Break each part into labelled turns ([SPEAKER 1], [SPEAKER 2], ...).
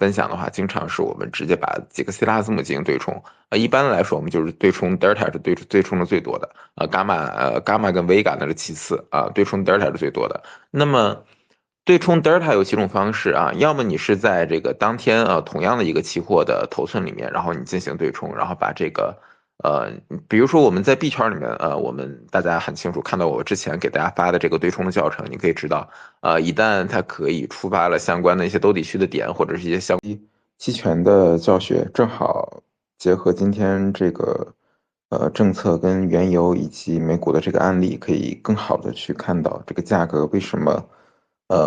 [SPEAKER 1] 分享的话，经常是我们直接把几个希腊字母进行对冲。一般来说，我们就是对冲 delta 是对冲的最多的，伽马跟 vega 那是其次对冲 delta 是最多的。那么对冲 delta 有几种方式要么你是在这个当天同样的一个期货的头寸里面，然后你进行对冲，然后把这个呃，比如说我们在币圈里面，我们大家很清楚看到我之前给大家发的这个对冲的教程，你可以知道，一旦它可以触发了相关的一些兜底区的点，或者是一些期权的教学，正好结合今天这个政策跟原油以及美股的这个案例，可以更好的去看到这个价格为什么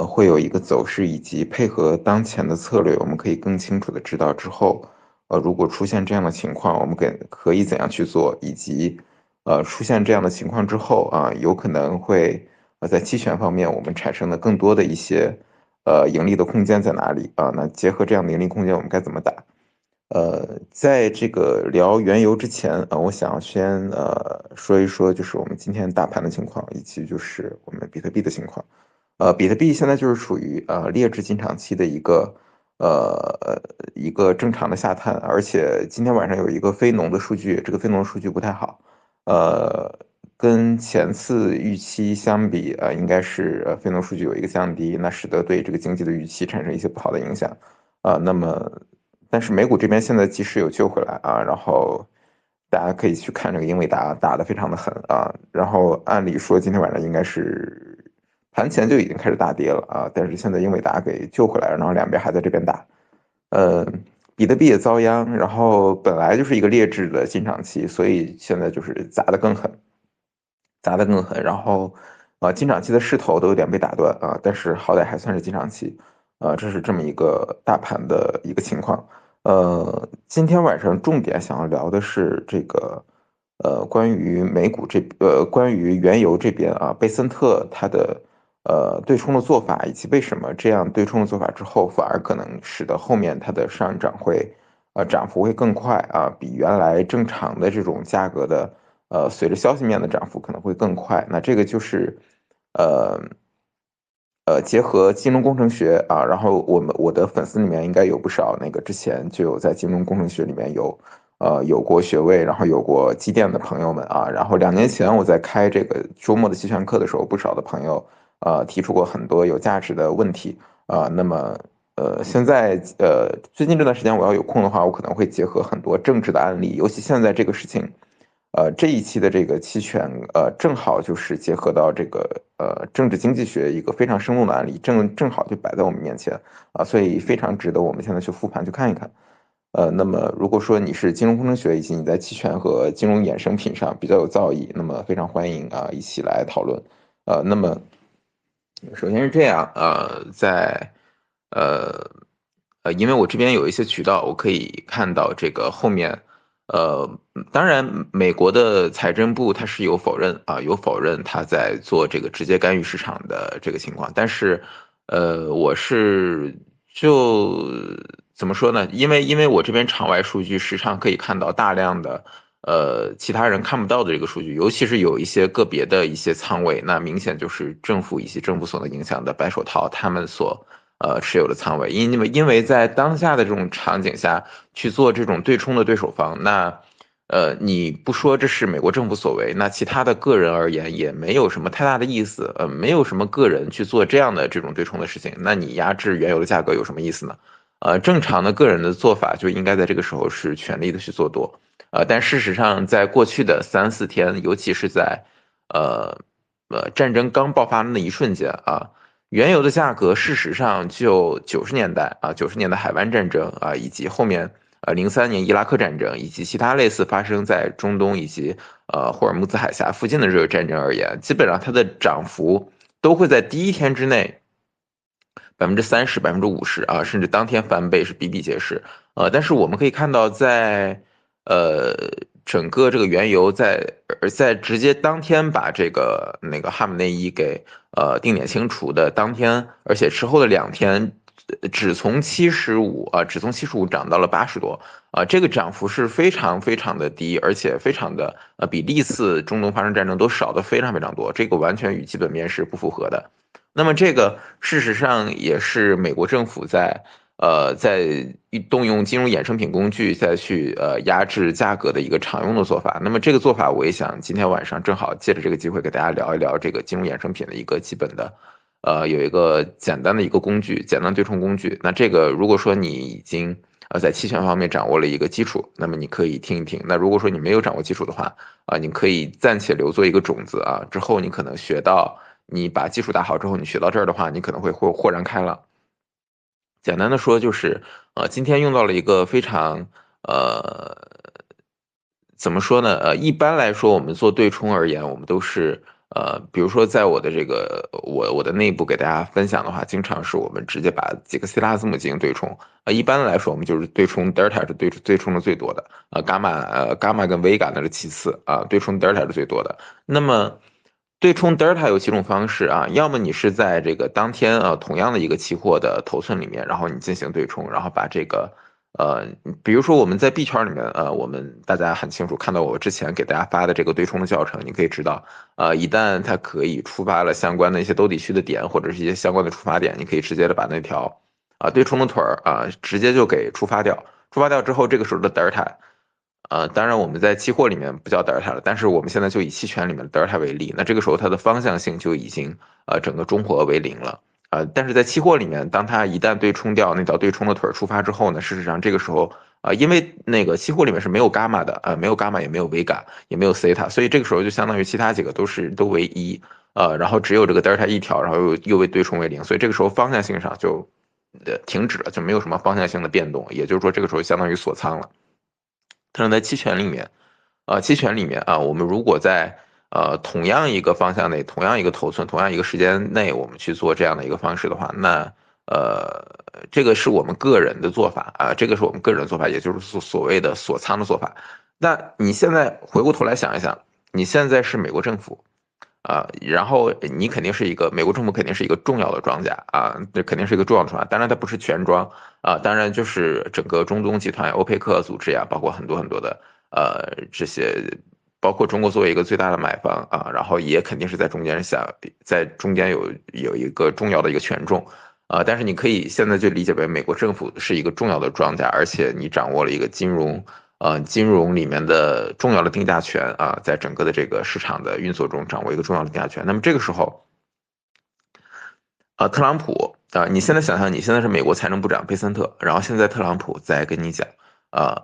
[SPEAKER 1] 会有一个走势，以及配合当前的策略，我们可以更清楚的知道之后。如果出现这样的情况，我们可以怎样去做，以及出现这样的情况之后有可能会在期权方面我们产生的更多的一些盈利的空间在哪里那结合这样的盈利空间，我们该怎么打？在这个聊原油之前我想先说一说就是我们今天大盘的情况，以及就是我们比特币的情况。比特币现在就是处于劣质进场期的一个正常的下探，而且今天晚上有一个非农的数据，这个非农数据不太好，呃，跟前次预期相比应该是非农数据有一个降低，那使得对这个经济的预期产生一些不好的影响那么但是美股这边现在及时有救回来然后大家可以去看这个英伟达打得非常的狠然后按理说今天晚上应该是盘前就已经开始大跌了但是现在英伟达给救回来了，然后两边还在这边打，呃，比特币也遭殃，然后本来就是一个劣质的进场期，所以现在就是砸得更狠，砸得更狠，然后进场期的势头都有点被打断但是好歹还算是进场期，这是这么一个大盘的一个情况。今天晚上重点想要聊的是这个，关于美股关于原油这边贝森特它的对冲的做法，以及为什么这样对冲的做法之后，反而可能使得后面它的上涨会涨幅会更快比原来正常的这种价格的随着消息面的涨幅可能会更快。那这个就是呃结合金融工程学然后我的粉丝里面应该有不少那个之前就有在金融工程学里面有过学位，然后有过积淀的朋友们然后2年前我在开这个周末的期权课的时候，不少的朋友提出过很多有价值的问题那么现在最近这段时间我要有空的话，我可能会结合很多政治的案例，尤其现在这个事情。这一期的这个期权，正好就是结合到这个政治经济学一个非常生动的案例，正好就摆在我们面前所以非常值得我们现在去复盘去看一看。那么如果说你是金融工程学以及你在期权和金融衍生品上比较有造诣，那么非常欢迎一起来讨论。那么首先是这样呃因为我这边有一些渠道，我可以看到这个后面。当然，美国的财政部它是有否认他在做这个直接干预市场的这个情况，但是，我是就怎么说呢？因为我这边场外数据时常可以看到大量的其他人看不到的这个数据，尤其是有一些个别的一些仓位，那明显就是政府以及政府所能影响的白手套他们所持有的仓位，因为在当下的这种场景下去做这种对冲的对手方，那你不说这是美国政府所为，那其他的个人而言也没有什么太大的意思，没有什么个人去做这样的这种对冲的事情，那你压制原油的价格有什么意思呢？正常的个人的做法就应该在这个时候是全力的去做多，但事实上在过去的3、4天，尤其是在呃战争刚爆发的那一瞬间原油的价格事实上就90年代90年代海湾战争以及后面03年伊拉克战争以及其他类似发生在中东以及霍尔木兹海峡附近的这个战争而言，基本上它的涨幅都会在第一天之内30%、50%甚至当天翻倍是比比皆是。但是我们可以看到呃整个这个原油在直接当天把这个那个哈姆内伊给定点清除的当天，而且之后的2天。只从75涨到了80多这个涨幅是非常非常的低，而且非常的比历次中东发生战争都少的非常非常多，这个完全与基本面是不符合的。那么这个事实上也是美国政府在在动用金融衍生品工具再去压制价格的一个常用的做法。那么这个做法，我也想今天晚上正好借着这个机会给大家聊一聊这个金融衍生品的一个基本的，有一个简单的一个工具，简单对冲工具。那这个如果说你已经在期权方面掌握了一个基础，那么你可以听一听。那如果说你没有掌握基础的话，你可以暂且留作一个种子啊，之后你可能学到，你把基础打好之后，你学到这儿的话，你可能会豁然开朗。简单的说就是，今天用到了一个非常，呃，怎么说呢？一般来说，我们做对冲而言，我们都是，比如说在我的这个我的内部给大家分享的话，经常是我们直接把几个希腊字母进行对冲。一般来说，我们就是对冲德尔塔是对冲的最多的，伽马跟 vega 那是其次啊，对冲德尔塔是最多的。那么对冲德尔塔有几种方式啊，要么你是在这个当天同样的一个期货的头寸里面，然后你进行对冲，然后把这个呃，比如说我们在币圈里面，我们大家很清楚看到我之前给大家发的这个对冲的教程，你可以知道，一旦它可以触发了相关的一些兜底区的点或者是一些相关的触发点，你可以直接的把那条对冲的腿儿直接就给触发掉，触发掉之后，这个时候的德尔塔。当然我们在期货里面不叫德尔塔了，但是我们现在就以期权里面的德尔塔为例，那这个时候它的方向性就已经整个中和为零了。但是在期货里面，当它一旦对冲掉那条对冲的腿儿触发之后呢，事实上这个时候因为那个期货里面是没有伽马的，没有伽马也没有维伽也没有西塔，所以这个时候就相当于其他几个都为一，然后只有这个德尔塔一条，然后又为对冲为零，所以这个时候方向性上就停止了，就没有什么方向性的变动，也就是说这个时候相当于锁仓了。但是在期权里面，期权里面我们如果在同样一个方向内、同样一个头寸、同样一个时间内，我们去做这样的一个方式的话，那这个是我们个人的做法这个是我们个人的做法，也就是所谓的锁仓的做法。那你现在回过头来想一想，你现在是美国政府。然后你肯定是一个美国政府肯定是一个重要的庄家这肯定是一个重要的庄家。当然它不是全庄当然就是整个中东集团、欧佩克组织呀，包括很多很多的这些，包括中国作为一个最大的买方然后也肯定是在中间有一个重要的一个权重但是你可以现在就理解为美国政府是一个重要的庄家，而且你掌握了一个金融里面的重要的定价权在整个的这个市场的运作中掌握一个重要的定价权。那么这个时候，特朗普你现在想象你现在是美国财政部长贝森特，然后现在特朗普在跟你讲，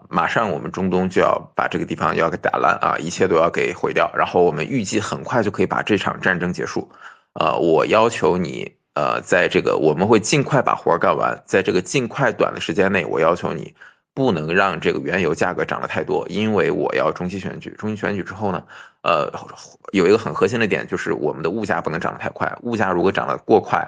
[SPEAKER 1] 马上我们中东就要把这个地方要给打烂一切都要给毁掉，然后我们预计很快就可以把这场战争结束，我要求你在这个我们会尽快把活干完，在这个尽快短的时间内，我要求你不能让这个原油价格涨得太多，因为我要中期选举。中期选举之后呢，有一个很核心的点就是我们的物价不能涨得太快，物价如果涨得过快，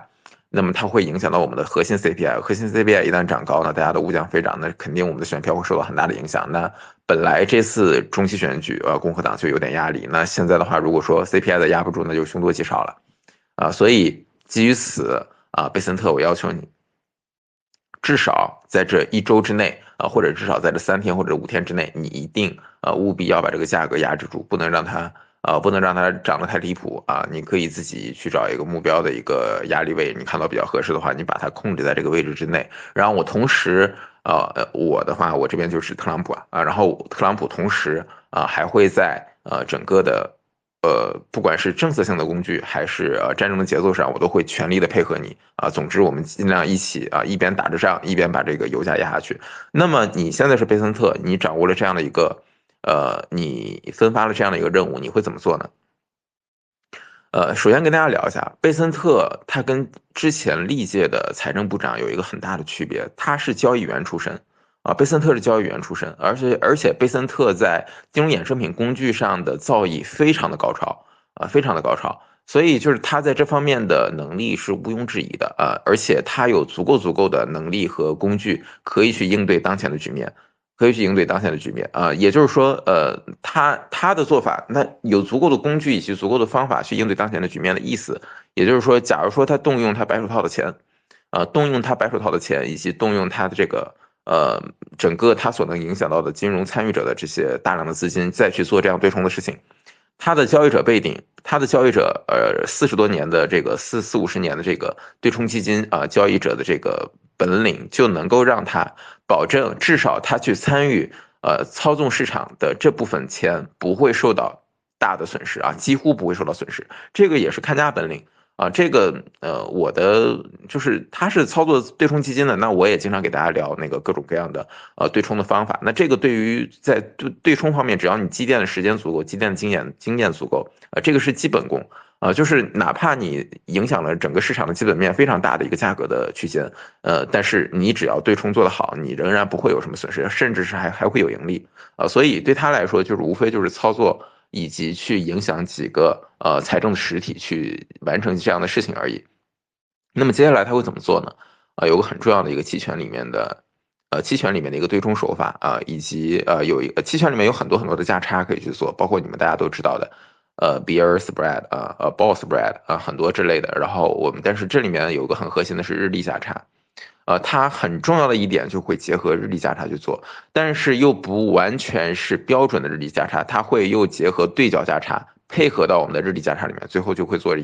[SPEAKER 1] 那么它会影响到我们的核心 CPI，核心 CPI 一旦涨高呢，大家的物价飞涨，那肯定我们的选票会受到很大的影响。那本来这次中期选举，共和党就有点压力，那现在的话，如果说 CPI 的压不住，那就凶多吉少了。所以基于此贝森特，我要求你至少在这一周之内或者至少在这3天或者5天之内，你一定务必要把这个价格压制住，不能让它涨得太离谱你可以自己去找一个目标的一个压力位，你看到比较合适的话，你把它控制在这个位置之内。然后我同时我的话，我这边就是特朗普然后特朗普同时还会在整个的不管是政策性的工具，还是战争的节奏上，我都会全力的配合你总之，我们尽量一起一边打着仗，一边把这个油价压下去。那么你现在是贝森特，你掌握了这样的一个你分发了这样的一个任务，你会怎么做呢？首先跟大家聊一下，贝森特他跟之前历届的财政部长有一个很大的区别，他是交易员出身贝森特是交易员出身，而且贝森特在金融衍生品工具上的造诣非常的高超非常的高超，所以就是他在这方面的能力是毋庸置疑的而且他有足够的能力和工具可以去应对当前的局面。可以去应对当前的局面也就是说，他的做法，那有足够的工具以及足够的方法去应对当前的局面的意思，也就是说，假如说他动用他白手套的钱，以及动用他的这个整个他所能影响到的金融参与者的这些大量的资金，再去做这样对冲的事情，他的交易者背景，他的交易者40多年的这个四五十年的这个对冲基金交易者的这个本领就能够让他保证至少他去参与操纵市场的这部分钱不会受到大的损失啊，几乎不会受到损失。这个也是看家本领啊。这个我的就是他是操作对冲基金的，那我也经常给大家聊那个各种各样的对冲的方法。那这个对于在对冲方面，只要你积淀的时间足够，积淀的经验足够，这个是基本功。就是哪怕你影响了整个市场的基本面非常大的一个价格的区间，但是你只要对冲做得好，你仍然不会有什么损失，甚至是还会有盈利。所以对他来说，就是无非就是操作以及去影响几个财政的实体去完成这样的事情而已。那么接下来他会怎么做呢？有个很重要的一个期权里面的一个对冲手法以及有一个期权里面有很多很多的价差可以去做，包括你们大家都知道的。bear spread bull spread 很多之类的。然后但是这里面有个很核心的是日历价差，它很重要的一点就会结合日历价差去做，但是又不完全是标准的日历价差，它会又结合对角价差配合到我们的日历价差里面，最后就会做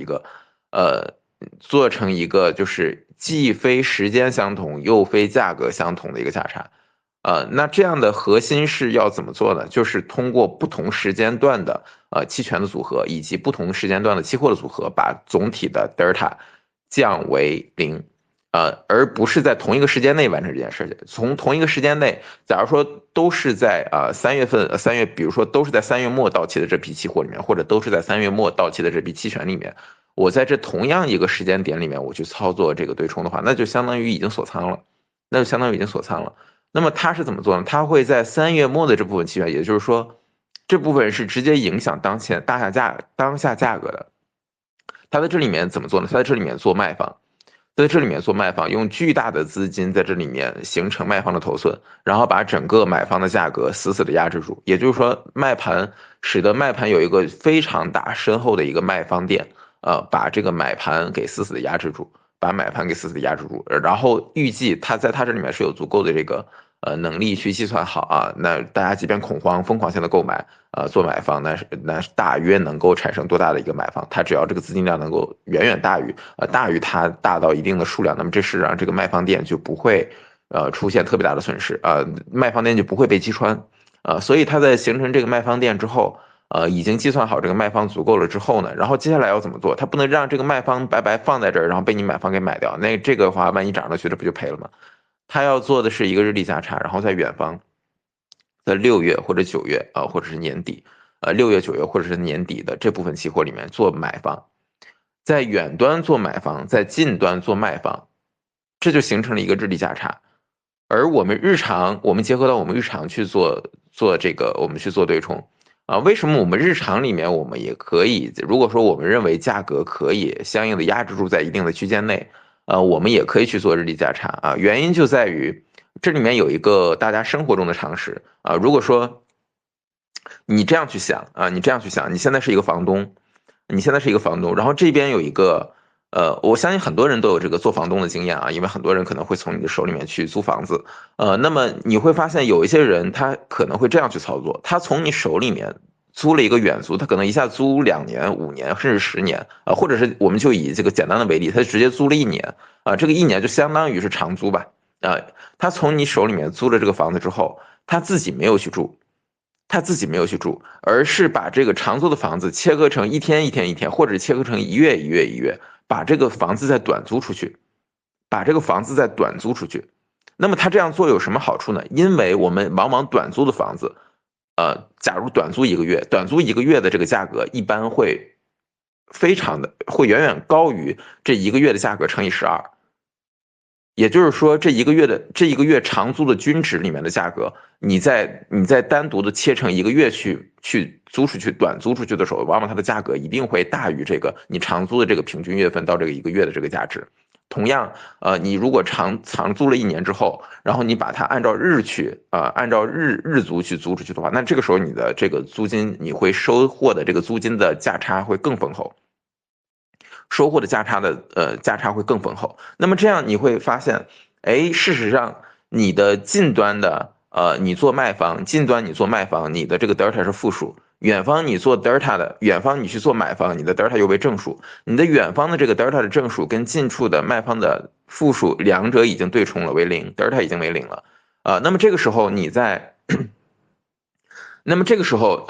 [SPEAKER 1] 成一个就是既非时间相同又非价格相同的一个价差。那这样的核心是要怎么做呢？就是通过不同时间段的期权的组合以及不同时间段的期货的组合，把总体的德尔塔降为零，而不是在同一个时间内完成这件事情。从同一个时间内，假如说都是在3月，比如说都是在3月末到期的这批期货里面，或者都是在3月末到期的这批期权里面，我在这同样一个时间点里面我去操作这个对冲的话，那就相当于已经锁仓了，那么他是怎么做呢？他会在3月末的这部分期权，也就是说，这部分是直接影响当下价格的。他在这里面怎么做呢？他在这里面做卖方，用巨大的资金在这里面形成卖方的头寸，然后把整个买方的价格死死的压制住。也就是说，使得卖盘有一个非常大深厚的一个卖方垫，把这个买盘给死死的压制住。然后预计他在他这里面是有足够的这个能力去计算好啊，那大家即便恐慌疯狂性的购买做买方，那是大约能够产生多大的一个买方？它只要这个资金量能够远远大于它大到一定的数量，那么这是让这个卖方店就不会出现特别大的损失卖方店就不会被击穿所以它在形成这个卖方店之后。已经计算好这个卖方足够了之后呢，然后接下来要怎么做？他不能让这个卖方白白放在这儿，然后被你买方给买掉。那这个的话，万一涨上去，这不就赔了吗？他要做的是一个日历价差，然后在远方，在6月或者9月或者是年底，6月、9月或者是年底的这部分期货里面做买方，在远端做买方，在近端做卖方，这就形成了一个日历价差。而我们结合到我们日常去做这个，我们去做对冲。为什么我们日常里面我们也可以？如果说我们认为价格可以相应的压制住在一定的区间内，我们也可以去做日历价差原因就在于这里面有一个大家生活中的常识如果说你这样去想你现在是一个房东，然后这边有一个我相信很多人都有这个做房东的经验因为很多人可能会从你的手里面去租房子，那么你会发现有一些人他可能会这样去操作，他从你手里面租了一个远租，他可能一下租2年、5年甚至10年或者是我们就以这个简单的为例，他直接租了1年这个1年就相当于是长租吧他从你手里面租了这个房子之后，他自己没有去住。而是把这个长租的房子切割成一天一天一天，或者切割成一月一月一月，把这个房子再短租出去。那么他这样做有什么好处呢？因为我们往往短租的房子，假如短租一个月的这个价格一般会远远高于这一个月的价格乘以12。也就是说，这一个月长租的均值里面的价格，你再单独的切成一个月去租出去短租出去的时候，往往它的价格一定会大于这个你长租的这个平均月份到这个一个月的这个价值。同样，你如果长租了1年之后，然后你把它按照日租去租出去的话，那这个时候你的这个租金你会收获的这个租金的价差会更丰厚。收获的价差会更丰厚。那么这样你会发现，事实上你的近端的你做卖方，你的这个德尔塔是负数，远方你做 delta 的，远方你去做买方，你的 delta 又为正数，你的远方的这个 delta 的正数跟近处的卖方的负数，两者已经对冲了为零，delta 已经为零了。那么这个时候你在那么这个时候，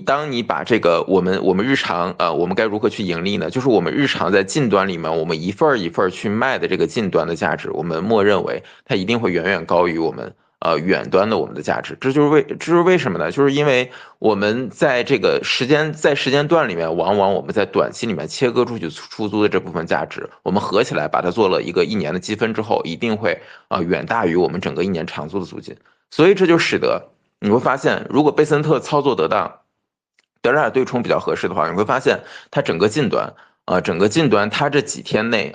[SPEAKER 1] 当你把这个我们日常我们该如何去盈利呢？就是我们日常在近端里面，我们一份一份去卖的这个近端的价值，我们默认为它一定会远远高于我们远端的我们的价值。这就是为什么呢？就是因为我们在这个时间段里面，往往我们在短期里面切割出去出租的这部分价值，我们合起来把它做了一个1年的积分之后，一定会远大于我们整个1年长租的租金。所以这就使得你会发现，如果贝森特操作得当，德尔塔对冲比较合适的话，你会发现它整个近端它这几天内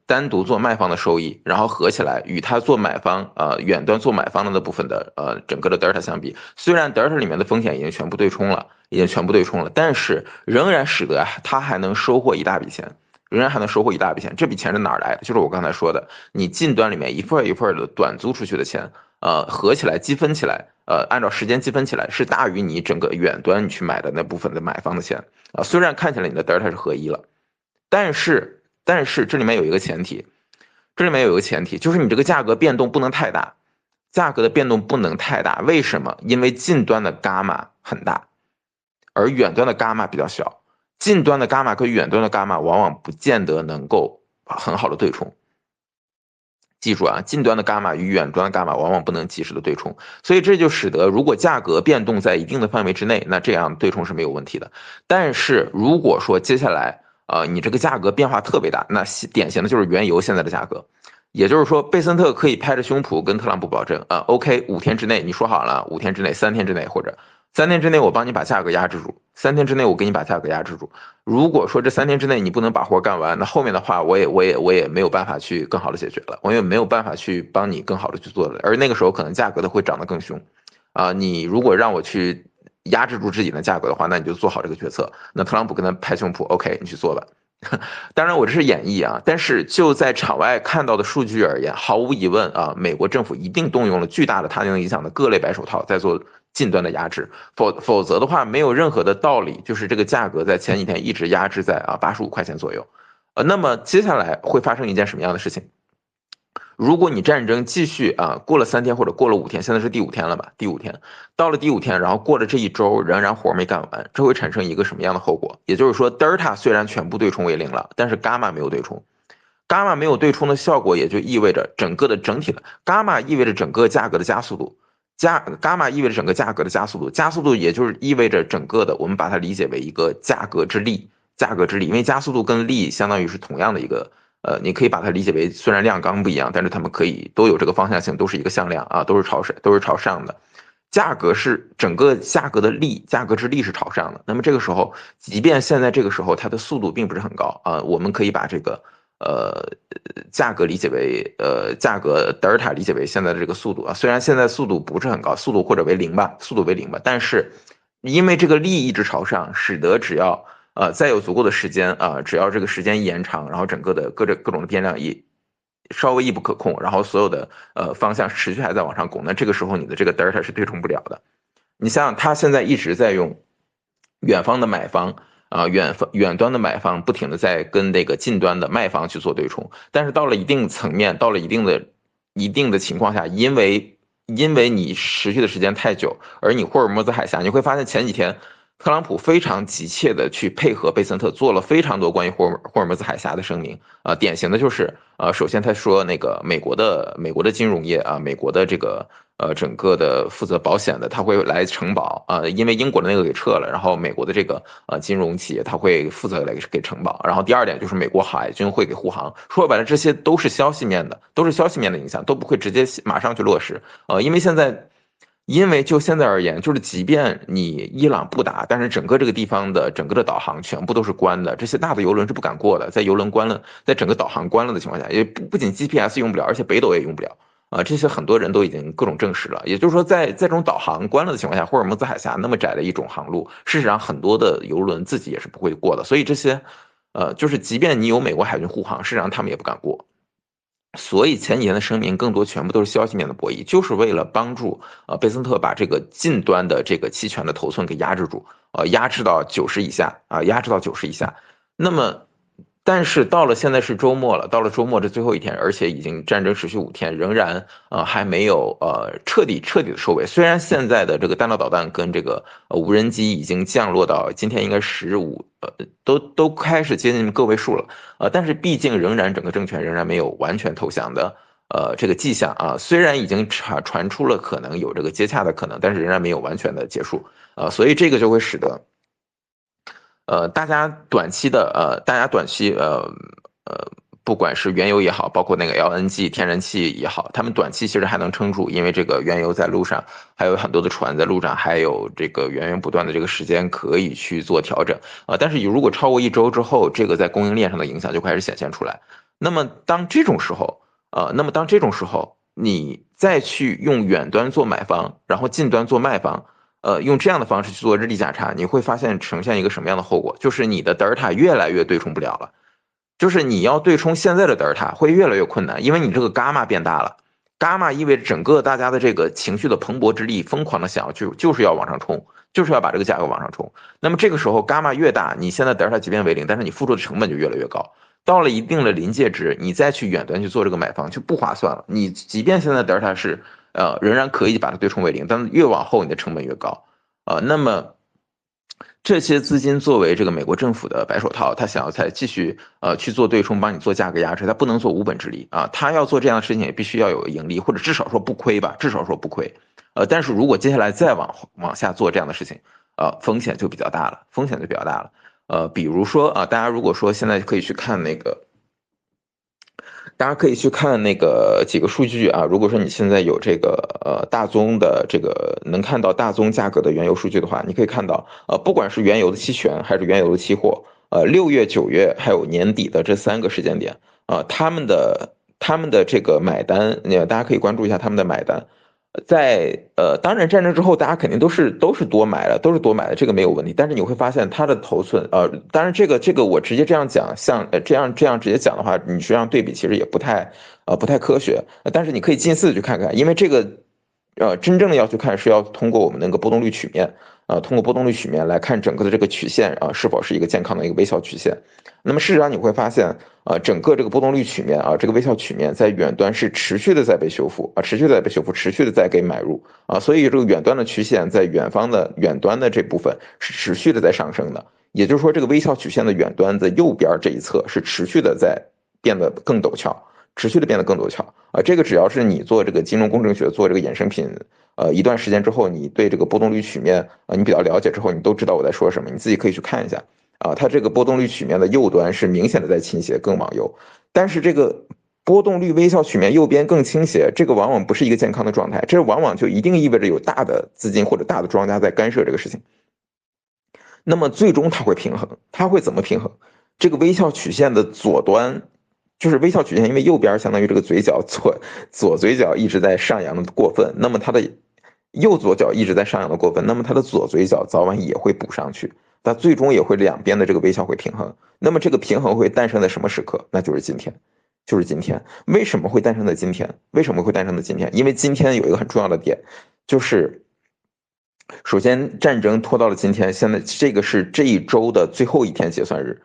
[SPEAKER 1] 单独做卖方的收益，然后合起来与它做买方远端做买方的那部分的整个的德尔塔相比，虽然德尔塔里面的风险已经全部对冲了，但是仍然使得它还能收获一大笔钱。仍然还能收获一大笔钱，这笔钱是哪儿来的？就是我刚才说的，你近端里面一份一份的短租出去的钱，合起来积分起来，按照时间积分起来是大于你整个远端你去买的那部分的买方的钱虽然看起来你的德尔塔是合一了，但是这里面有一个前提，就是你这个价格变动不能太大，价格的变动不能太大。为什么？因为近端的伽马很大，而远端的伽马比较小。近端的伽马跟远端的伽马往往不见得能够很好的对冲。记住近端的伽马与远端的伽马往往不能及时的对冲，所以这就使得如果价格变动在一定的范围之内，那这样对冲是没有问题的。但是如果说接下来你这个价格变化特别大，那典型的就是原油现在的价格。也就是说，贝森特可以拍着胸脯跟特朗普保证OK，5天之内你说好了，5天之内、3天之内或者3天之内我帮你把价格压制住，3天之内我给你把价格压制住。如果说这3天之内你不能把活干完，那后面的话我也没有办法去更好的解决了，我也没有办法去帮你更好的去做了。而那个时候可能价格的会涨得更凶你如果让我去压制住自己的价格的话，那你就做好这个决策。那特朗普跟他拍胸脯 OK， 你去做吧。当然我这是演绎但是就在场外看到的数据而言，毫无疑问美国政府一定动用了巨大的他能影响的各类白手套在做近端的压制，否则的话没有任何的道理，就是这个价格在前几天一直压制在85块钱左右。那么接下来会发生一件什么样的事情？如果你战争继续过了3天或者过了5天，现在是第5天了吧？第5天到了第5天，然后过了这一周，仍然活没干完，这会产生一个什么样的后果？也就是说，德尔塔虽然全部对冲为零了，但是伽马没有对冲。伽马没有对冲的效果，也就意味着整体的伽马意味着整个价格的加速度，伽马意味着整个价格的加速度，加速度也就是意味着整个的，我们把它理解为一个价格之力，因为加速度跟力相当于是同样的一个。你可以把它理解为，虽然量纲不一样，但是它们可以都有这个方向性，都是一个向量都是朝上的。价格是整个价格的力，价格之力是朝上的。那么这个时候，即便现在这个时候它的速度并不是很高我们可以把这个价格理解为价格德尔塔理解为现在的这个速度虽然现在速度不是很高，速度或者为零吧，但是因为这个力一直朝上，使得只要再有足够的时间只要这个时间一延长，然后整个的各种的变量稍微一不可控，然后所有的方向持续还在往上拱，那这个时候你的这个德尔塔是对冲不了的。你想想，他现在一直在用远方的买方远端的买方不停的在跟那个近端的卖方去做对冲，但是到了一定层面，到了一定的情况下，因为你持续的时间太久，而你霍尔木兹海峡，你会发现前几天特朗普非常急切的去配合贝森特，做了非常多关于霍尔木兹海峡的声明典型的就是首先他说那个美国的金融业美国的这个整个的负责保险的他会来承保因为英国的那个给撤了，然后美国的这个金融企业他会负责来给承保。然后第二点就是美国海军会给护航，说白了这些都是消息面的，影响，都不会直接马上去落实因为就现在而言，就是即便你伊朗不打，但是整个这个地方的整个的导航全部都是关的，这些大的油轮是不敢过的。在油轮关了，在整个导航关了的情况下，也不仅 GPS 用不了，而且北斗也用不了这些很多人都已经各种证实了。也就是说在这种导航关了的情况下，霍尔木兹海峡那么窄的一种航路，事实上很多的油轮自己也是不会过的。所以这些就是即便你有美国海军护航，事实上他们也不敢过。所以前几天的声明更多全部都是消息面的博弈，就是为了帮助贝森特把这个近端的这个期权的头寸给压制住，压制到90以下压制到90以下。那么，但是到了现在是周末了，到了周末这最后一天，而且已经战争持续5天，仍然还没有彻底的收尾。虽然现在的这个弹道导弹跟这个无人机已经降落到今天应该15都开始接近个位数了。但是毕竟仍然整个政权仍然没有完全投降的这个迹象啊，虽然已经传出了可能有这个接洽的可能，但是仍然没有完全的结束所以这个就会使得大家短期不管是原油也好，包括那个 LNG 天然气也好，他们短期其实还能撑住，因为这个原油在路上，还有很多的船在路上，还有这个源源不断的这个时间可以去做调整但是如果超过1周之后，这个在供应链上的影响就开始显现出来。那么当这种时候，你再去用远端做买方，然后近端做卖方。用这样的方式去做日历价差，你会发现呈现一个什么样的后果？就是你的德尔塔越来越对冲不了了，就是你要对冲现在的德尔塔会越来越困难，因为你这个伽马变大了，伽马意味着整个大家的这个情绪的蓬勃之力，疯狂的想要就是要往上冲，就是要把这个价格往上冲。那么这个时候伽马越大，你现在德尔塔即便为零，但是你付出的成本就越来越高。到了一定的临界值，你再去远端去做这个买方就不划算了。你即便现在德尔塔是仍然可以把它对冲为零，但是越往后你的成本越高那么这些资金作为这个美国政府的白手套，他想要再继续去做对冲，帮你做价格压制，他不能做无本之利他要做这样的事情也必须要有盈利，或者至少说不亏吧，至少说不亏。但是如果接下来再往下做这样的事情，风险就比较大了，风险就比较大了。比如说大家如果说现在可以去看那个。大家可以去看那个几个数据如果说你现在有这个大宗的这个能看到大宗价格的原油数据的话，你可以看到不管是原油的期权还是原油的期货6月、9月还有年底的这3个时间点他们的这个买单，大家可以关注一下他们的买单。当然战争之后，大家肯定都是多买了，都是多买的，这个没有问题。但是你会发现它的头寸，当然这个我直接这样讲，像这样直接讲的话，你实际上对比其实也不太科学。但是你可以近似的去看看，因为这个真正的要去看是要通过我们那个波动率曲面，通过波动率曲面来看整个的这个曲线是否是一个健康的一个微笑曲线。那么事实上你会发现，整个这个波动率曲面这个微笑曲面在远端是持续的在被修复持续的在被修复，持续的在给买入所以这个远端的曲线在远端的这部分是持续的在上升的，也就是说这个微笑曲线的远端的右边这一侧是持续的在变得更陡峭，持续的变得更陡峭这个只要是你做这个金融工程学做这个衍生品一段时间之后，你对这个波动率曲面你比较了解之后，你都知道我在说什么，你自己可以去看一下。它这个波动率曲面的右端是明显的在倾斜，更往右。但是这个波动率微笑曲面右边更倾斜，这个往往不是一个健康的状态，这往往就一定意味着有大的资金或者大的庄家在干涉这个事情。那么最终它会平衡，它会怎么平衡？这个微笑曲线的左端，就是微笑曲线，因为右边相当于这个嘴角左嘴角一直在上扬的过分，那么它的右左脚一直在上扬的过分，那么它的左嘴角早晚也会补上去。它最终也会两边的这个微笑会平衡。那么这个平衡会诞生在什么时刻？那就是今天，就是今天。为什么会诞生在今天？为什么会诞生在今天？因为今天有一个很重要的点，就是首先战争拖到了今天，现在这个是这一周的最后一天结算日。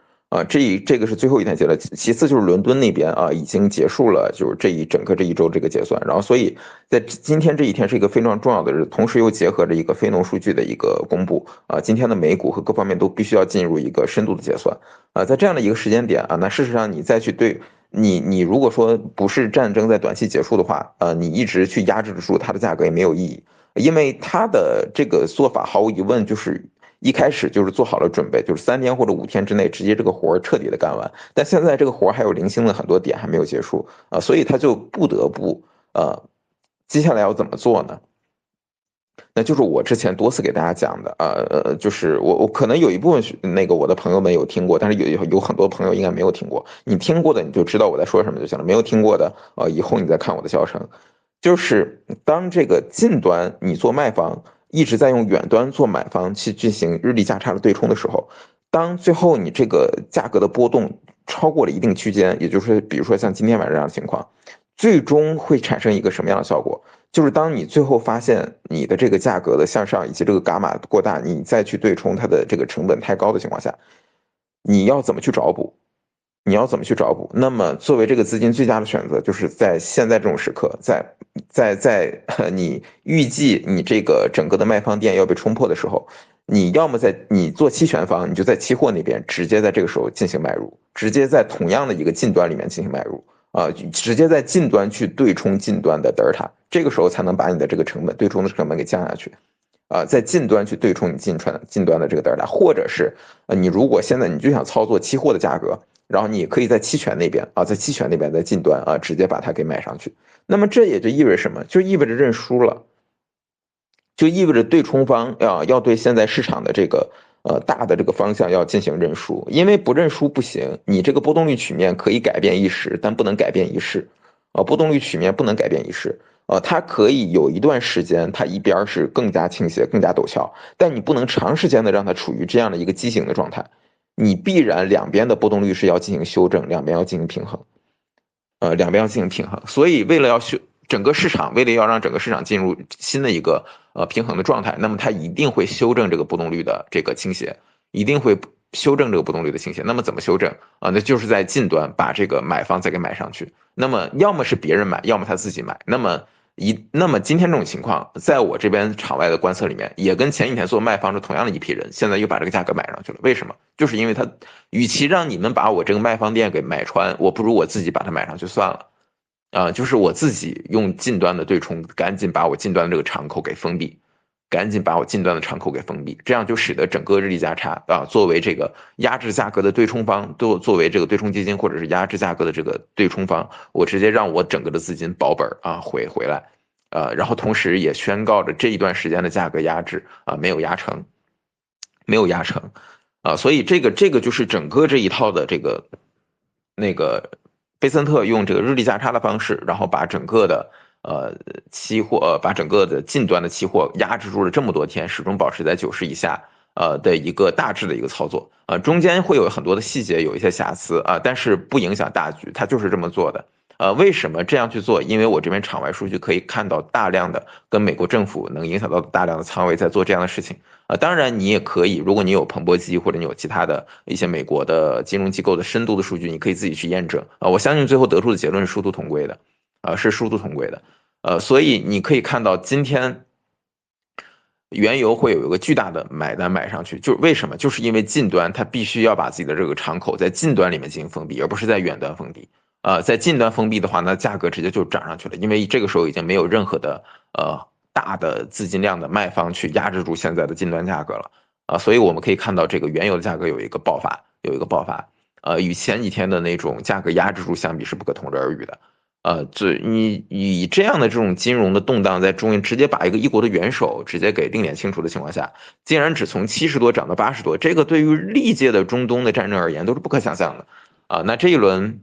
[SPEAKER 1] 这个是最后一天结了。其次就是伦敦那边已经结束了，就是整个这一周这个结算。然后，所以在今天这一天是一个非常重要的日子，同时又结合着一个非农数据的一个公布今天的美股和各方面都必须要进入一个深度的结算在这样的一个时间点那事实上你再去你如果说不是战争在短期结束的话你一直去压制住它的价格也没有意义，因为它的这个做法毫无疑问就是一开始就是做好了准备，就是3天或者5天之内直接这个活彻底的干完。但现在这个活还有零星的很多点还没有结束所以他就不得不接下来要怎么做呢？那就是我之前多次给大家讲的就是我可能有一部分那个我的朋友们有听过，但是有很多朋友应该没有听过。你听过的你就知道我在说什么就行了，没有听过的以后你再看我的教程。就是当这个近端你做卖方一直在用远端做买方去进行日历价差的对冲的时候，当最后你这个价格的波动超过了一定区间，也就是说，比如说像今天晚上这样的情况，最终会产生一个什么样的效果？就是当你最后发现你的这个价格的向上以及这个伽马过大，你再去对冲它的这个成本太高的情况下，你要怎么去找补？你要怎么去找补？那么作为这个资金最佳的选择，就是在现在这种时刻，在你预计你这个整个的卖方店要被冲破的时候，你要么在你做期权方，你就在期货那边直接在这个时候进行买入，直接在同样的一个近端里面进行买入啊，直接在近端去对冲近端的德尔塔，这个时候才能把你的这个成本对冲的成本给降下去。在近端去对冲你近端的这个德尔塔，或者是你如果现在你就想操作期货的价格，然后你可以在期权那边啊，在期权那边在近端啊直接把它给买上去。那么这也就意味着什么？就意味着认输了，就意味着对冲方要对现在市场的这个大的这个方向要进行认输，因为不认输不行。你这个波动率曲面可以改变一时，但不能改变一世波动率曲面不能改变一世它可以有一段时间它一边是更加倾斜、更加陡峭，但你不能长时间的让它处于这样的一个畸形的状态，你必然两边的波动率是要进行修正，两边要进行平衡。两边要进行平衡。所以为了要整个市场，为了要让整个市场进入新的一个平衡的状态，那么它一定会修正这个波动率的这个倾斜，一定会修正这个波动率的倾斜。那么怎么修正那就是在近端把这个买方再给买上去。那么要么是别人买，要么他自己买。那么今天这种情况，在我这边场外的观测里面，也跟前几天做卖方是同样的一批人，现在又把这个价格买上去了。为什么？就是因为他，与其让你们把我这个卖方店给买穿，我不如我自己把它买上去算了。就是我自己用近端的对冲，赶紧把我近端的这个敞口给封闭，赶紧把我近端的敞口给封闭，这样就使得整个日利价差作为这个压制价格的对冲方，作为这个对冲基金或者是压制价格的这个对冲方，我直接让我整个的资金保本回来，然后同时也宣告着这一段时间的价格压制没有压成，没有压成所以这个就是整个这一套的这个那个贝森特用这个日历价差的方式，然后把整个的期货把整个的近端的期货压制住了这么多天，始终保持在90以下的一个大致的一个操作中间会有很多的细节有一些瑕疵但是不影响大局，它就是这么做的。为什么这样去做？因为我这边场外数据可以看到大量的跟美国政府能影响到大量的仓位在做这样的事情当然你也可以，如果你有彭博机或者你有其他的一些美国的金融机构的深度的数据，你可以自己去验证我相信最后得出的结论是殊途同归的是殊途同归的所以你可以看到今天原油会有一个巨大的买单买上去，就是为什么？就是因为近端它必须要把自己的这个敞口在近端里面进行封闭，而不是在远端封闭。在近端封闭的话，那价格直接就涨上去了，因为这个时候已经没有任何的大的资金量的卖方去压制住现在的近端价格了所以我们可以看到这个原油的价格有一个爆发，与前几天的那种价格压制住相比是不可同日而语的。你以这样的这种金融的动荡，在中印直接把一国的元首直接给另眼清除的情况下，竟然只从70多涨到80多，这个对于历届的中东的战争而言都是不可想象的那这一轮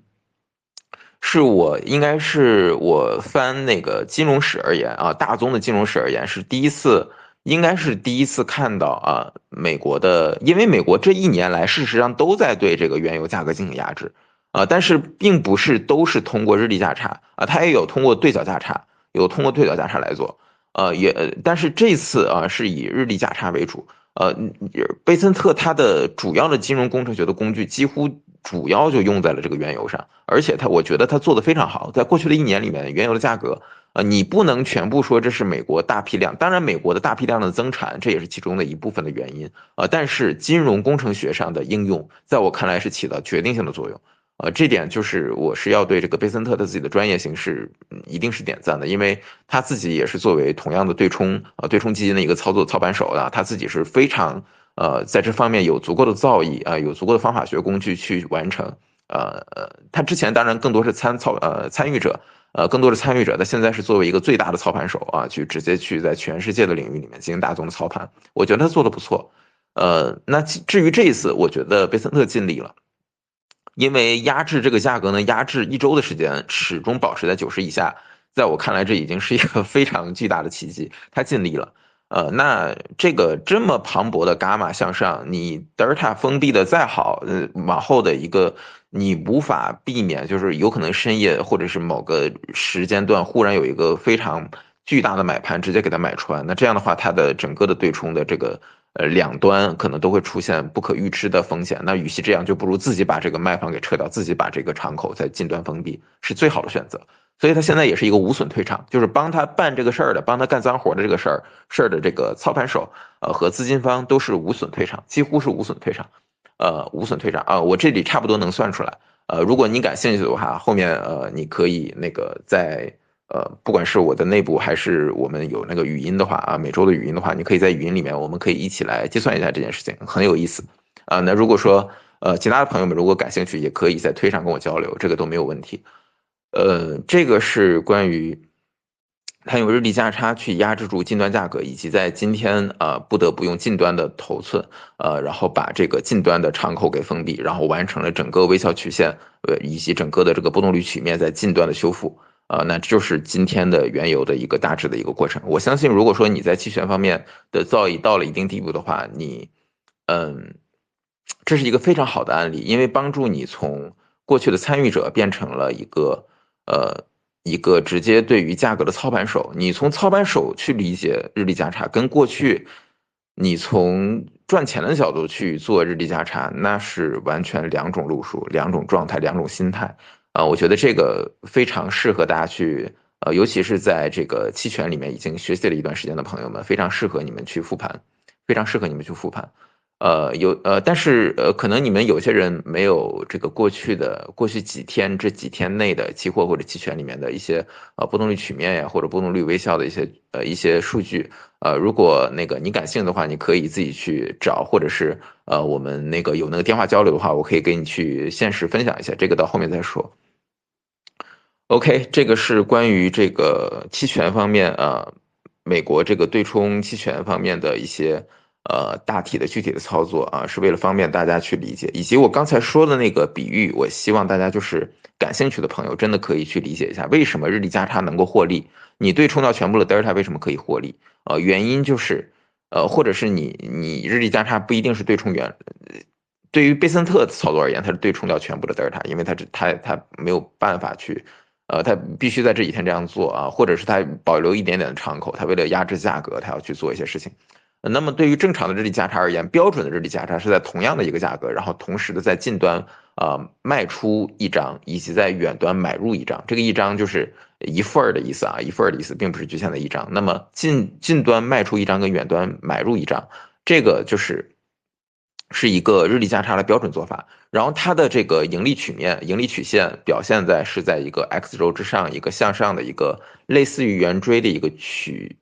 [SPEAKER 1] 应该是我翻那个金融史而言大宗的金融史而言是第一次，应该是第一次看到美国的，因为美国这一年来事实上都在对这个原油价格进行压制。但是并不是都是通过日历价差它也有通过对角价差，来做，但是这次是以日历价差为主，贝森特它的主要的金融工程学的工具几乎主要就用在了这个原油上，而且我觉得他做的非常好，在过去的一年里面，原油的价格你不能全部说这是美国大批量，当然美国的大批量的增产这也是其中的一部分的原因但是金融工程学上的应用，在我看来是起到决定性的作用。这点就是我是要对这个贝森特他自己的专业性是一定是点赞的，因为他自己也是作为同样的对冲基金的一个操盘手他自己是非常在这方面有足够的造诣有足够的方法学工具去完成。他之前当然更多是参与者，更多是参与者，他现在是作为一个最大的操盘手去直接去在全世界的领域里面进行大宗的操盘，我觉得他做的不错。那至于这一次，我觉得贝森特尽力了。因为压制这个价格呢，压制1周的时间，始终保持在90以下，在我看来，这已经是一个非常巨大的奇迹，他尽力了。那这个这么磅礴的伽马向上，你德尔塔封闭的再好，往后的一个你无法避免，就是有可能深夜或者是某个时间段忽然有一个非常巨大的买盘直接给它买穿，那这样的话，它的整个的对冲的这个两端可能都会出现不可预知的风险。那与其这样，就不如自己把这个卖方给撤掉，自己把这个敞口在近端封闭，是最好的选择。所以他现在也是一个无损退场，就是帮他办这个事儿的，帮他干脏活的这个事儿的这个操盘手，和资金方都是无损退场，几乎是无损退场，无损退场啊，我这里差不多能算出来，如果你感兴趣的话，后面你可以那个在不管是我的内部还是我们有那个语音的话啊，每周的语音的话，你可以在语音里面，我们可以一起来计算一下这件事情，很有意思啊。那如果说其他的朋友们如果感兴趣，也可以在推上跟我交流，这个都没有问题。这个是关于它用日历价差去压制住近端价格，以及在今天不得不用近端的头寸，然后把这个近端的敞口给封闭，然后完成了整个微笑曲线，以及整个的这个波动率曲面在近端的修复，那就是今天的原油的一个大致的一个过程。我相信，如果说你在期权方面的造诣到了一定地步的话，嗯，这是一个非常好的案例，因为帮助你从过去的参与者变成了一个直接对于价格的操盘手。你从操盘手去理解日历价差，跟过去你从赚钱的角度去做日历价差，那是完全两种路数、两种状态、两种心态。我觉得这个非常适合大家去，尤其是在这个期权里面已经学习了一段时间的朋友们，非常适合你们去复盘，非常适合你们去复盘。但是可能你们有些人没有这个过去几天这几天内的期货或者期权里面的一些波动率曲面呀，或者波动率微笑的一些数据，如果那个你感兴趣的话，你可以自己去找，或者是我们那个有那个电话交流的话，我可以给你去现实分享一下，这个到后面再说。OK，这个是关于这个期权方面美国这个对冲期权方面的一些大体的具体的操作啊，是为了方便大家去理解，以及我刚才说的那个比喻，我希望大家就是感兴趣的朋友真的可以去理解一下，为什么日历价差能够获利，你对冲到全部的德尔塔为什么可以获利？原因就是或者是你日历价差不一定是对冲原。对于贝森特操作而言，它是对冲掉全部的德尔塔，因为它没有办法去他必须在这几天这样做啊，或者是他保留一点点的敞口，他为了压制价格，他要去做一些事情。那么对于正常的日历价差而言，标准的日历价差是在同样的一个价格，然后同时的在近端卖出一张，以及在远端买入一张。这个一张就是一份儿的意思啊，一份儿的意思，并不是局限在一张。那么近端卖出一张跟远端买入一张，这个是一个日历价差的标准做法。然后它的这个盈利曲面、盈利曲线表现在一个 X 轴之上，一个向上的一个类似于圆锥的一个曲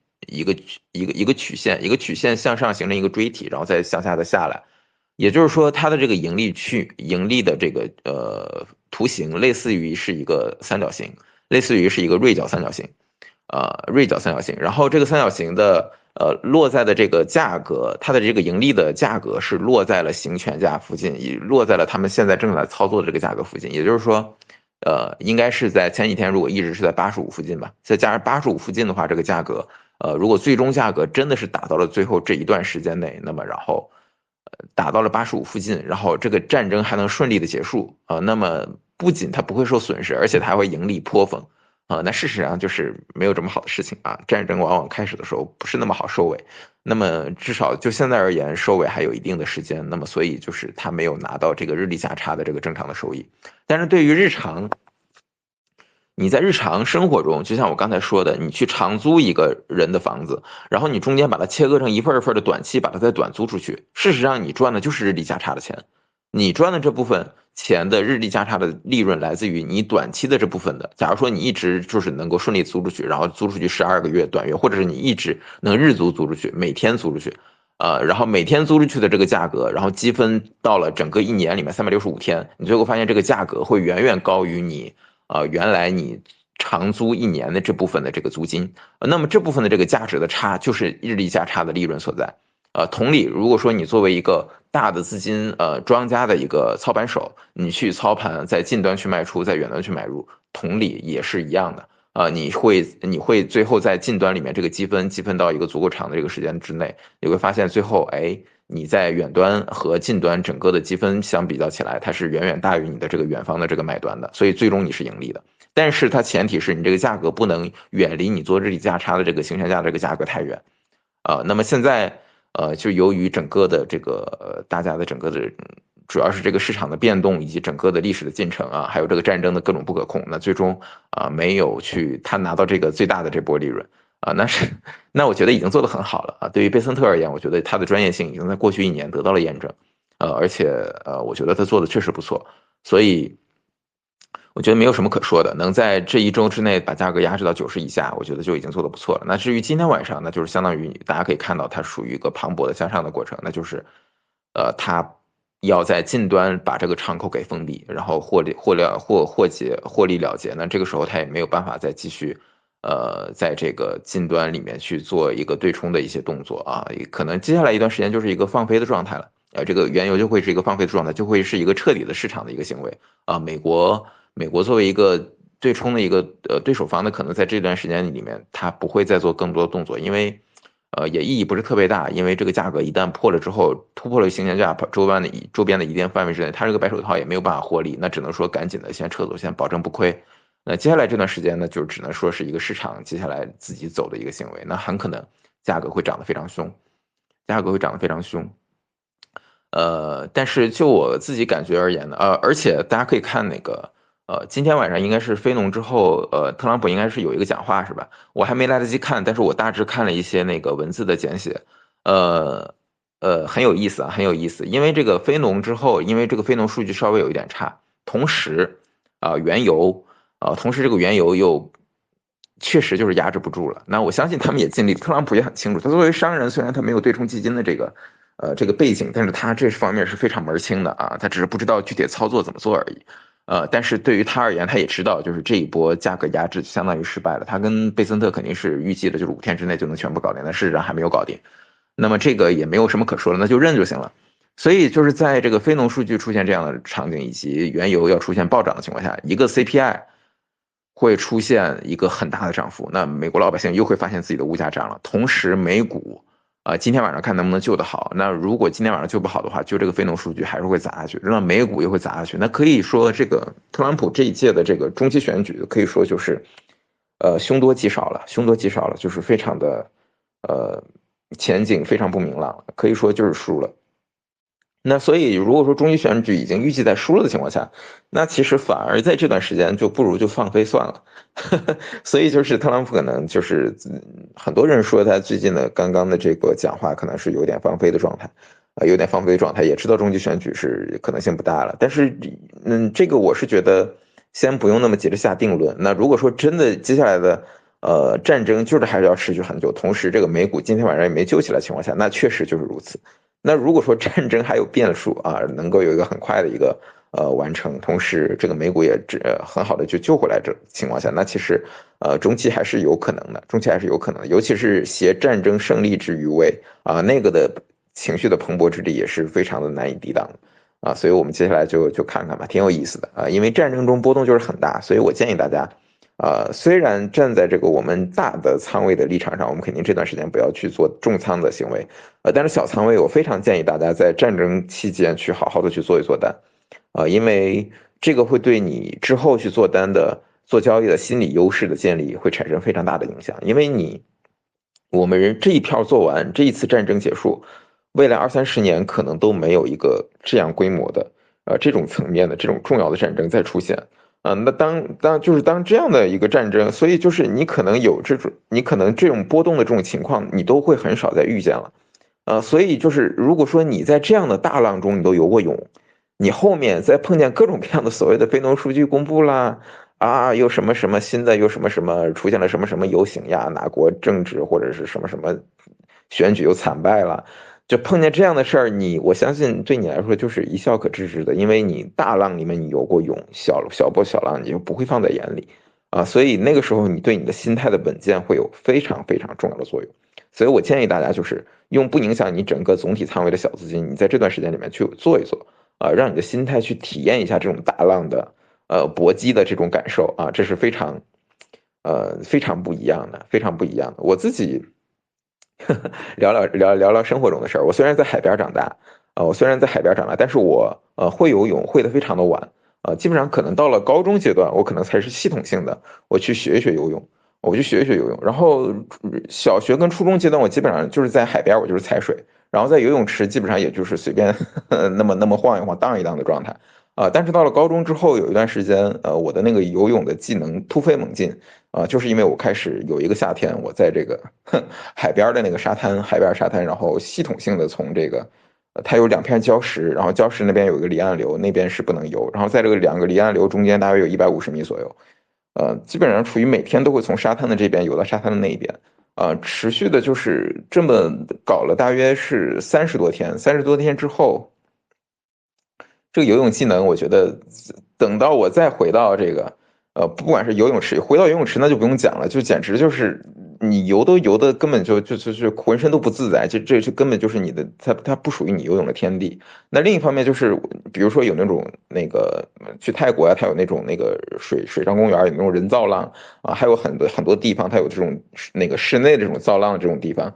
[SPEAKER 1] 线，一个曲线向上形成一个锥体，然后再向下的下来。也就是说，它的这个盈利的这个图形类似于是一个三角形，类似于是一个锐角三角形。锐角三角形，然后这个三角形的落在的这个价格，它的这个盈利的价格是落在了行权价附近，也落在了他们现在正在操作的这个价格附近，也就是说，应该是在前几天如果一直是在85附近吧，再加上85附近的话，这个价格，如果最终价格真的是打到了最后这一段时间内，那么然后打到了85附近，然后这个战争还能顺利的结束那么不仅它不会受损失，而且它还会盈利颇丰。那事实上就是没有这么好的事情啊，战争往往开始的时候不是那么好收尾，那么至少就现在而言，收尾还有一定的时间，那么所以就是他没有拿到这个日历价差的这个正常的收益，但是对于你在日常生活中，就像我刚才说的，你去长租一个人的房子，然后你中间把它切割成一份一份的短期，把它再短租出去，事实上你赚的就是日历价差的钱，你赚的这部分钱的日历价差的利润来自于你短期的这部分的。假如说你一直就是能够顺利租出去，然后租出去12个月短约，或者是你一直能日租出去，每天租出去，然后每天租出去的这个价格，然后积分到了整个一年里面365天，你最后发现这个价格会远远高于你原来你长租一年的这部分的这个租金，那么这部分的这个价值的差就是日历价差的利润所在。同理，如果说你作为一个大的资金庄家的一个操盘手，你去操盘在近端去卖出，在远端去买入，同理也是一样的你会最后在近端里面这个积分到一个足够长的这个时间之内，你会发现最后你在远端和近端整个的积分相比较起来，它是远远大于你的这个远方的这个买端的，所以最终你是盈利的。但是它前提是你这个价格不能远离你做日价差的这个形成价这个价格太远。那么现在就由于整个的这个大家的整个的主要是这个市场的变动以及整个的历史的进程啊，还有这个战争的各种不可控，那最终没有他拿到这个最大的这波利润那我觉得已经做得很好了啊。对于贝森特而言，我觉得他的专业性已经在过去1年得到了验证，而且我觉得他做的确实不错，所以我觉得没有什么可说的，能在这1周之内把价格压制到90以下，我觉得就已经做得不错了。那至于今天晚上，那就是相当于大家可以看到它属于一个磅礴的向上的过程，那就是它要在近端把这个敞口给封闭，然后获利了结，那这个时候它也没有办法再继续在这个近端里面去做一个对冲的一些动作啊，可能接下来一段时间就是一个放飞的状态了。这个原油就会是一个放飞的状态，就会是一个彻底的市场的一个行为啊。美国作为一个对冲的一个对手方呢，可能在这段时间里面，它不会再做更多的动作，因为也意义不是特别大，因为这个价格一旦破了之后，突破了行情价周边的一定范围之内，它这个白手套也没有办法获利，那只能说赶紧的先撤走，先保证不亏。那接下来这段时间呢，就只能说是一个市场接下来自己走的一个行为，那很可能价格会涨得非常凶，价格会涨得非常凶。但是就我自己感觉而言呢，而且大家可以看那个，今天晚上应该是非农之后，特朗普应该是有一个讲话是吧？我还没来得及看，但是我大致看了一些那个文字的简写，呃很有意思啊，很有意思。因为这个非农之后，因为这个非农数据稍微有一点差，同时原油同时这个原油又确实就是压制不住了。那我相信他们也尽力，特朗普也很清楚，他作为商人，虽然他没有对冲基金的这个背景，但是他这方面是非常门清的啊，他只是不知道具体操作怎么做而已。但是对于他而言，他也知道，就是这一波价格压制相当于失败了。他跟贝森特肯定是预计的，就是5天之内就能全部搞定，但事实上还没有搞定。那么这个也没有什么可说的，那就认就行了。所以就是在这个非农数据出现这样的场景，以及原油要出现暴涨的情况下，一个 CPI 会出现一个很大的涨幅，那美国老百姓又会发现自己的物价涨了，同时美股今天晚上看能不能救得好。那如果今天晚上救不好的话，就这个非农数据还是会砸下去，让美股又会砸下去。那可以说，这个特朗普这一届的这个中期选举，可以说就是凶多吉少了，凶多吉少了，就是非常的前景非常不明朗了，可以说就是输了。那所以，如果说中期选举已经预计在输了的情况下，那其实反而在这段时间就不如就放飞算了。所以就是特朗普可能就是很多人说他最近的刚刚的这个讲话可能是有点放飞的状态，有点放飞的状态，也知道中期选举是可能性不大了。但是这个我是觉得先不用那么急着下定论。那如果说真的接下来的战争就是还是要持续很久，同时这个美股今天晚上也没救起来的情况下，那确实就是如此。那如果说战争还有变数啊，能够有一个很快的一个完成，同时这个美股也很好的就救回来这情况下，那其实中期还是有可能的，中期还是有可能的，尤其是携战争胜利之余威啊，那个的情绪的蓬勃之力也是非常的难以抵挡啊，所以我们接下来就看看吧，挺有意思的啊，因为战争中波动就是很大，所以我建议大家。虽然站在这个我们大的仓位的立场上，我们肯定这段时间不要去做重仓的行为，但是小仓位我非常建议大家在战争期间去好好的去做一做单，因为这个会对你之后去做单的做交易的心理优势的建立会产生非常大的影响，因为我们人这一票做完，这一次战争结束，未来20-30年可能都没有一个这样规模的这种层面的这种重要的战争再出现。那当这样的一个战争，所以就是你可能这种波动的这种情况，你都会很少再遇见了，所以就是如果说你在这样的大浪中你都游过泳，你后面再碰见各种各样的所谓的非农数据公布啦，又什么什么新的，又什么什么出现了什么什么游行呀，哪国政治或者是什么什么选举又惨败了，就碰见这样的事儿，我相信对你来说就是一笑可置之的，因为你大浪里面你游过泳，小波小浪你就不会放在眼里所以那个时候你对你的心态的稳健会有非常非常重要的作用。所以我建议大家就是用不影响你整个总体仓位的小资金，你在这段时间里面去做一做让你的心态去体验一下这种大浪的搏击的这种感受这是非常非常不一样的，非常不一样的。我自己聊聊生活中的事儿。我虽然在海边长大，我虽然在海边长大，但是我会游泳，会的非常的晚，基本上可能到了高中阶段，我可能才是系统性的我去学一学游泳，我去学一学游泳。然后小学跟初中阶段，我基本上就是在海边，我就是踩水，然后在游泳池基本上也就是随便那么晃一晃、荡一荡的状态。但是到了高中之后，有一段时间，我的那个游泳的技能突飞猛进，就是因为我开始有一个夏天，我在这个海边的那个沙滩，海边沙滩，然后系统性的从这个，它有两片礁石，然后礁石那边有一个离岸流，那边是不能游，然后在这个两个离岸流中间大约有150米左右，基本上处于每天都会从沙滩的这边游到沙滩的那一边，持续的就是这么搞了大约是30多天，30多天之后。这个游泳技能，我觉得等到我再回到这个，不管是游泳池，回到游泳池那就不用讲了，就简直就是你游都游的根本就浑身都不自在，这根本就是你的，它不属于你游泳的天地。那另一方面就是，比如说有那种那个去泰国啊，它有那种那个水上公园，有那种人造浪啊，还有很多地方它有这种那个室内的这种造浪的这种地方。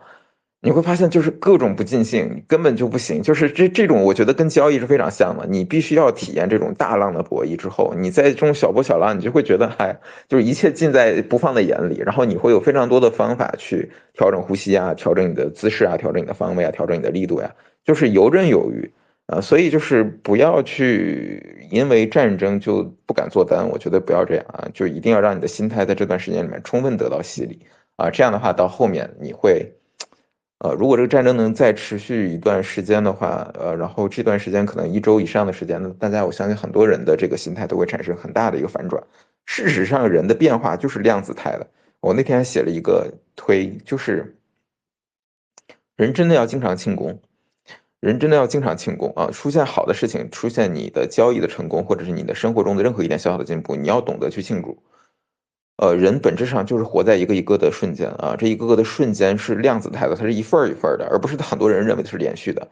[SPEAKER 1] 你会发现就是各种不尽兴，根本就不行。就是这种，我觉得跟交易是非常像的。你必须要体验这种大浪的博弈之后，你在这种小波小浪，你就会觉得，嗨，就是一切尽在不放在眼里。然后你会有非常多的方法去调整呼吸啊，调整你的姿势啊，调整你的方位啊，调整你的力度呀，就是游刃有余啊。所以就是不要去因为战争就不敢做单，我觉得不要这样啊，就一定要让你的心态在这段时间里面充分得到洗礼啊。这样的话，到后面你会。如果这个战争能再持续一段时间的话，然后这段时间可能1周以上的时间呢，大家我相信很多人的这个心态都会产生很大的一个反转。事实上，人的变化就是量子态的。我那天还写了一个推，就是人真的要经常庆功，人真的要经常庆功啊！出现好的事情，出现你的交易的成功，或者是你的生活中的任何一点小小的进步，你要懂得去庆祝。人本质上就是活在一个一个的瞬间啊，这一个个的瞬间是量子态的，它是一份儿一份儿的，而不是很多人认为它是连续的。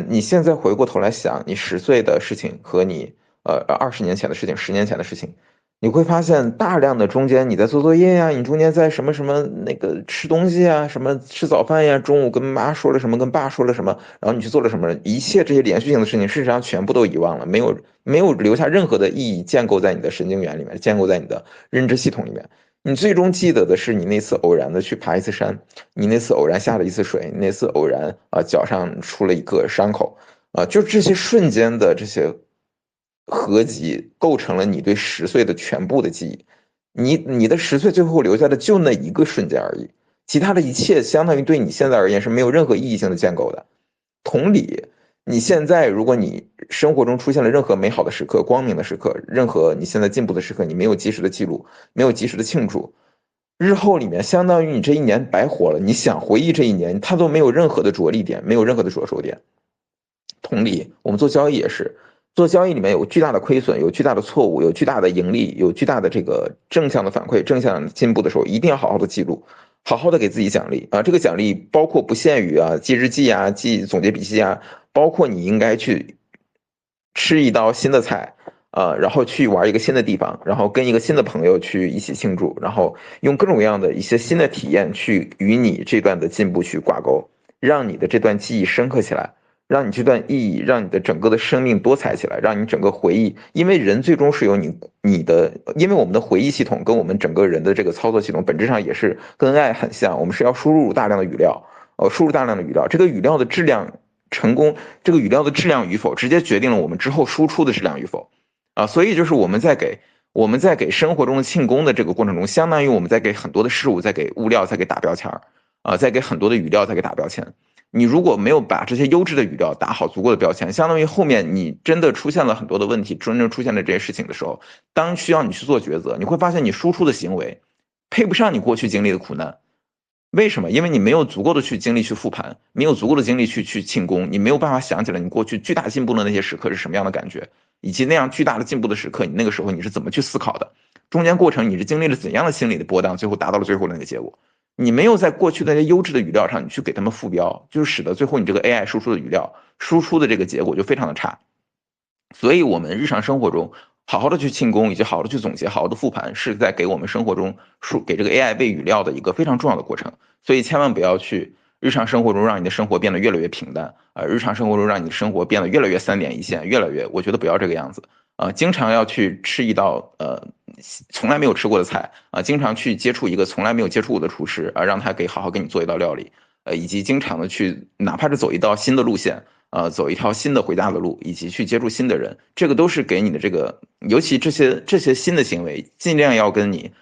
[SPEAKER 1] 你现在回过头来想，你10岁的事情和你20年前的事情、10年前的事情，你会发现大量的中间你在做作业呀，你中间在什么什么那个吃东西呀，什么吃早饭呀，中午跟妈说了什么，跟爸说了什么，然后你去做了什么，一切这些连续性的事情，事实上全部都遗忘了，没有留下任何的意义建构在你的神经元里面，建构在你的认知系统里面。你最终记得的是你那次偶然的去爬一次山，你那次偶然下了一次水，你那次偶然脚上出了一个伤口，就这些瞬间的这些合集，构成了你对10岁的全部的记忆。你的10岁最后留下的就那一个瞬间而已，其他的一切相当于对你现在而言是没有任何意义性的建构的。同理，你现在如果你生活中出现了任何美好的时刻、光明的时刻，任何你现在进步的时刻，你没有及时的记录，没有及时的庆祝，日后里面相当于你这一年白活了。你想回忆这一年，它都没有任何的着力点，没有任何的着手点。同理，我们做交易也是，做交易里面有巨大的亏损，有巨大的错误，有巨大的盈利，有巨大的这个正向的反馈、正向进步的时候，一定要好好的记录，好好的给自己奖励啊。这个奖励包括不限于记日记啊、记总结笔记啊，包括你应该去吃一道新的菜。然后去玩一个新的地方，然后跟一个新的朋友去一起庆祝，然后用各种各样的一些新的体验去与你这段的进步去挂钩，让你的这段记忆深刻起来。让你这段意义，让你的整个的生命多彩起来，让你整个回忆，因为人最终是由你的，因为我们的回忆系统跟我们整个人的这个操作系统本质上也是跟 AI 很像，我们是要输入大量的语料，输入大量的语料，这个语料的质量成功，这个语料的质量与否，直接决定了我们之后输出的质量与否，所以就是我们在给生活中的庆功的这个过程中，相当于我们在给很多的事物，在给物料，在给打标签在给很多的语料，在给打标签。你如果没有把这些优质的语料打好足够的标签，相当于后面你真的出现了很多的问题，真正出现了这些事情的时候，当需要你去做抉择，你会发现你输出的行为配不上你过去经历的苦难。为什么？因为你没有足够的去精力去复盘，没有足够的精力去庆功，你没有办法想起来你过去巨大进步的那些时刻是什么样的感觉，以及那样巨大的进步的时刻，你那个时候你是怎么去思考的，中间过程你是经历了怎样的心理的波荡，最后达到了最后的那个结果。你没有在过去的那些优质的语料上，你去给他们副标，就使得最后你这个 AI 输出的语料输出的这个结果就非常的差。所以，我们日常生活中，好好的去庆功，以及好好的去总结，好好的复盘，是在给我们生活中给这个 AI 喂语料的一个非常重要的过程。所以千万不要去日常生活中让你的生活变得越来越平淡，日常生活中让你的生活变得越来越三点一线，越来越，我觉得不要这个样子。经常要去吃一道从来没有吃过的菜经常去接触一个从来没有接触过的厨师让他好好给你做一道料理，以及经常的去哪怕是走一道新的路线，走一条新的回家的路，以及去接触新的人，这个都是给你的这个，尤其这些新的行为，尽量要跟你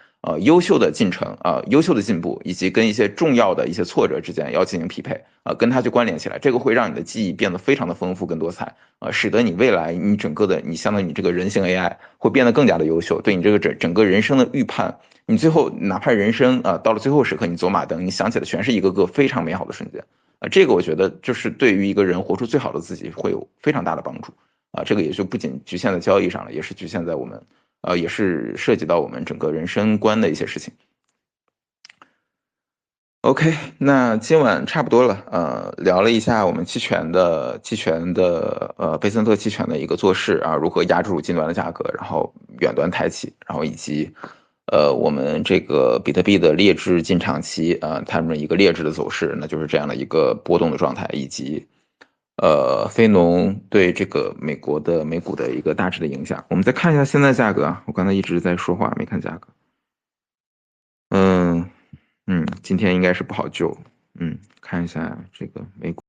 [SPEAKER 1] 优秀的进程优秀的进步，以及跟一些重要的一些挫折之间要进行匹配跟它去关联起来，这个会让你的记忆变得非常的丰富跟多彩使得你未来你整个的相当于你这个人形 AI 会变得更加的优秀，对你这个整个人生的预判，你最后哪怕人生到了最后时刻，你走马灯，你想起的全是一个个非常美好的瞬间这个我觉得就是对于一个人活出最好的自己会有非常大的帮助这个也就不仅局限在交易上了，也是局限在我们也是涉及到我们整个人生观的一些事情。OK，那今晚差不多了，聊了一下我们期权的贝森特期权的一个做势如何压住近端的价格，然后远端抬起，然后以及我们这个比特币的劣质进场期它们一个劣质的走势，那就是这样的一个波动的状态，以及非农对这个美国的美股的一个大致的影响。我们再看一下现在价格我刚才一直在说话没看价格，嗯。今天应该是不好救。看一下这个美股，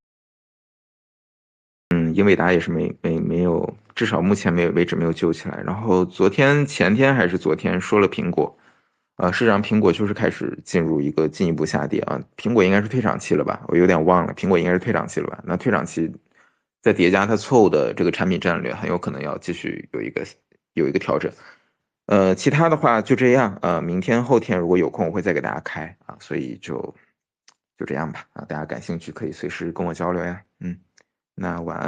[SPEAKER 1] 英伟达也是没有，至少目前为止没有救起来。然后前天还是昨天说了苹果，市场苹果就是开始进入一个进一步下跌苹果应该是退场期了吧？我有点忘了，苹果应该是退场期了吧？那退场期再叠加它错误的这个产品战略，很有可能要继续有一个调整。其他的话就这样明天后天如果有空我会再给大家开所以就这样吧大家感兴趣可以随时跟我交流呀那晚安。